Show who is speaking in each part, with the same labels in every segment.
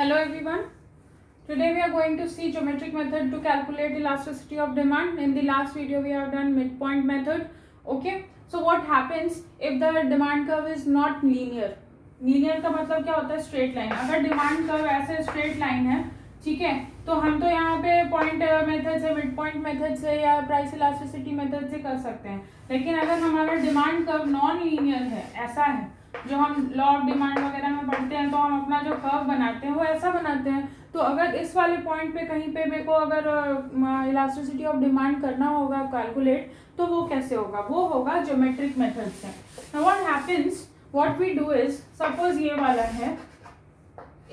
Speaker 1: Hello everyone. Today we are going to see geometric method to calculate elasticity of demand. In the last video we have done midpoint method. Okay. So what happens if the demand curve is not linear? Linear का मतलब क्या होता है? Straight line. अगर demand curve ऐसे straight line है, ठीक है, तो हम तो यहाँ पे पॉइंट मेथड से, मिड पॉइंट मेथड से या प्राइस इलास्टिसिटी मेथड से कर सकते हैं. लेकिन अगर हमारा डिमांड कर्व नॉन लीनियर है, ऐसा है, जो हम लॉ ऑफ डिमांड वगैरह में पढ़ते हैं, तो हम अपना जो कर्व बनाते हैं वो ऐसा बनाते हैं. तो अगर इस वाले पॉइंट पे कहीं पे मेरे को अगर इलास्टिसिटी ऑफ डिमांड करना होगा कैलकुलेट, तो वो कैसे होगा? वो होगा ज्योमेट्रिक मेथड से. Now what happens, what we do is, suppose ये वाला है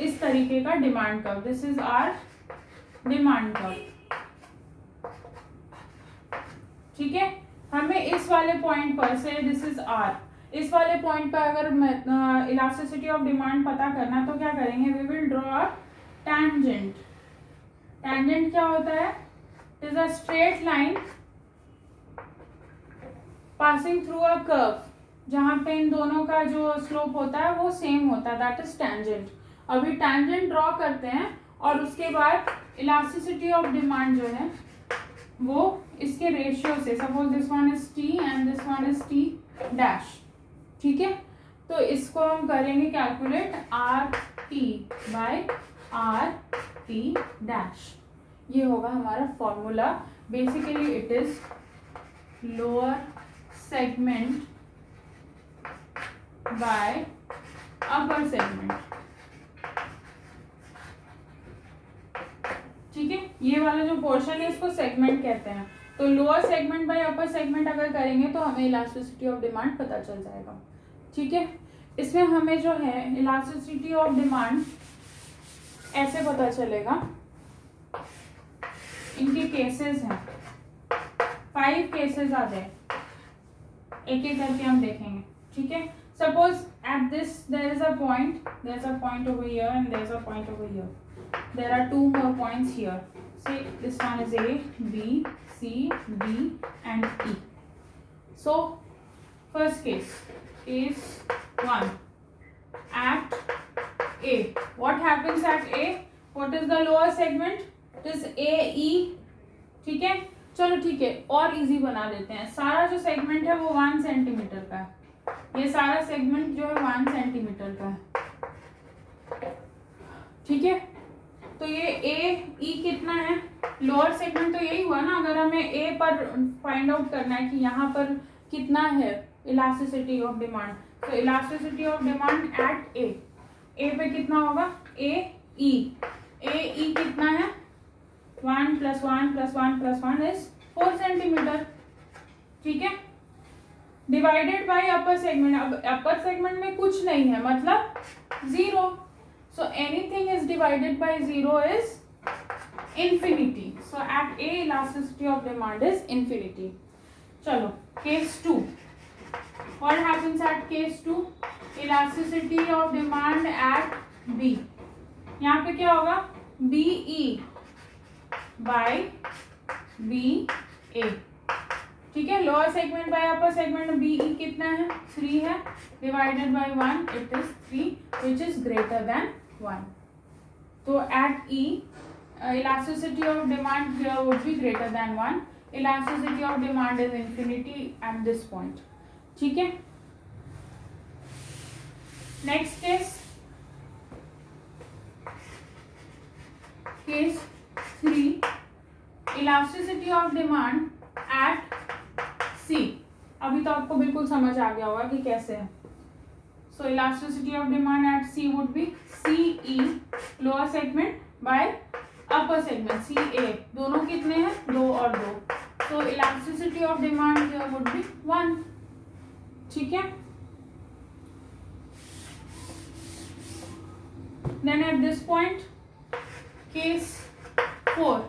Speaker 1: इस तरीके का demand curve. This is our demand curve. ठीक है, हमें इस वाले पॉइंट पर से, दिस इज आर, इस वाले पॉइंट पर अगर इलास्टिसिटी ऑफ डिमांड पता करना, तो क्या करेंगे? We will draw a tangent. Tangent क्या होता है? It is a straight line passing through a curve, जहां पे इन दोनों का जो स्लोप होता है वो सेम होता है, दैट इज टेंजेंट. अभी टेंजेंट ड्रॉ करते हैं और उसके बाद इलास्टिसिटी ऑफ डिमांड जो है वो इसके रेशियो से, suppose this one is T and this one is T dash. ठीक है, तो इसको हम करेंगे calculate R T by R T dash. ये होगा हमारा formula. Basically it is lower segment by upper segment. ठीक है, ये वाला जो पोर्शन है इसको सेगमेंट कहते हैं. तो lower segment by upper segment अगर करेंगे तो हमें इलास्टिसिटी ऑफ डिमांड पता चल जाएगा. ठीक है, इसमें हमें जो है इलास्टिसिटी ऑफ डिमांड ऐसे पता चलेगा. इनके केसेस हैं, 5 केसेस आ जाए, एक एक करके हम देखेंगे. ठीक है, suppose at this there is a point, there is a point over here and there is a point over here. There are 2 more points here. Say this one is A, B, C, D and E. So first case 1, at A. What happens at A? What is the lower segment? It is AE. ठीक है, चलो ठीक है, और easy बना देते हैं. सारा जो सेगमेंट है वो 1 सेंटीमीटर का है. ये सारा सेगमेंट जो है 1 सेंटीमीटर का है. ठीक है, तो ये ए ई कितना है? लोअर सेगमेंट तो यही हुआ ना. अगर हमें ए पर फाइंड आउट करना है कि यहाँ पर कितना है इलास्टिसिटी ऑफ डिमांड, तो इलास्टिसिटी ऑफ डिमांड एट ए पे कितना होगा? ए ई कितना है? 1 + 1 + 1 + 1 इज 4 सेंटीमीटर. ठीक है, डिवाइडेड बाय अपर सेगमेंट. अब अपर सेगमेंट में कुछ नहीं है, मतलब 0. So anything is divided by 0 is infinity. So at A elasticity of demand is infinity. चलो case 2. What happens at case 2? Elasticity of demand at B. यहाँ पे क्या होगा? BE by BA. ठीक है, lower segment by upper segment. BE कितना है? 3 है, divided by 1 it is 3 which is greater than 1. तो at E elasticity of demand here would be greater than 1. Elasticity of demand is infinity at this point. ठीक है, next case 3, elasticity of demand at C. अभी तो आपको बिल्कुल समझ आ गया होगा कि कैसे है. So elasticity of demand at C would be CE lower segment by upper segment CA. दोनों कितने हैं? 2 और 2. So elasticity of demand here would be 1. ठीक है, then at this point case 4,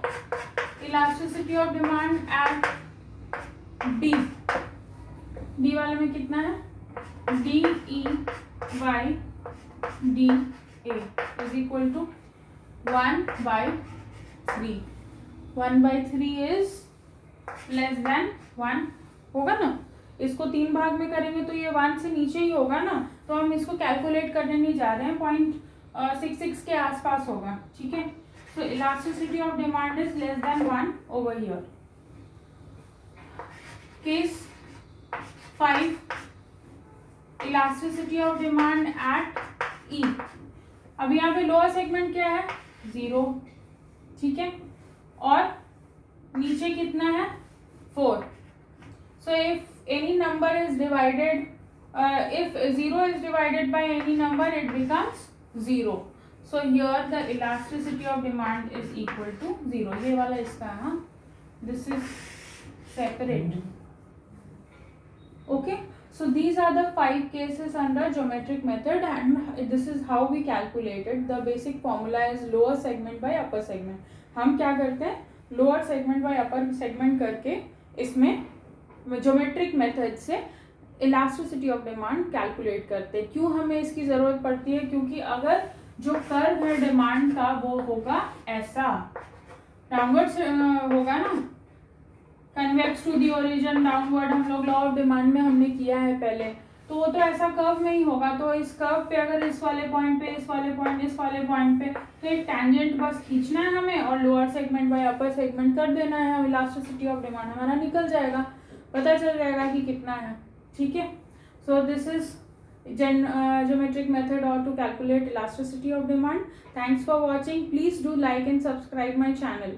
Speaker 1: elasticity of demand at D वाले में कितना है? DE by DA is equal to 1/3. 1/3 is less than 1 होगा ना. इसको 3 भाग में करेंगे तो ये 1 से नीचे ही होगा ना. तो हम इसको कैलकुलेट करने नहीं जा रहे हैं. पॉइंट 6 के आसपास होगा, ठीक है। So elasticity of demand is less than 1 over here. Case 5, elasticity of demand at E. अब यहाँ पे लोअर सेगमेंट क्या है, 0, ठीक है, और नीचे कितना है, 4। So if any number is divided, if 0 is divided by any number, it becomes 0. So here the elasticity of demand is equal to 0. ये वाला इसका है, हाँ, this is separate. Okay, so these are the 5 cases under geometric method, and this is how we calculated. The basic formula is lower segment by upper segment. हम क्या करते हैं, lower segment by upper segment करके इसमें geometric method से elasticity of demand calculate करते हैं। क्यों हमें इसकी ज़रूरत पड़ती है, क्योंकि अगर जो कर्व है डिमांड का वो होगा ऐसा, डाउनवर्ड्स होगा ना, convex to the origin downward, हम लोग लॉ ऑफ डिमांड में हमने किया है पहले, तो वो तो ऐसा कर्व में ही होगा। तो इस कर्व पे अगर इस वाले पॉइंट पे, इस वाले पॉइंट, इस वाले पॉइंट पे, तो एक टेंजेंट बस खींचना है हमें और lower segment by upper segment कर देना है, इलास्टिसिटी ऑफ डिमांड हमारा निकल जाएगा, पता चल जाएगा कि कितना है, ठीक है। So this is geometric method or to calculate elasticity of demand. Thanks for watching. Please do like and subscribe my channel.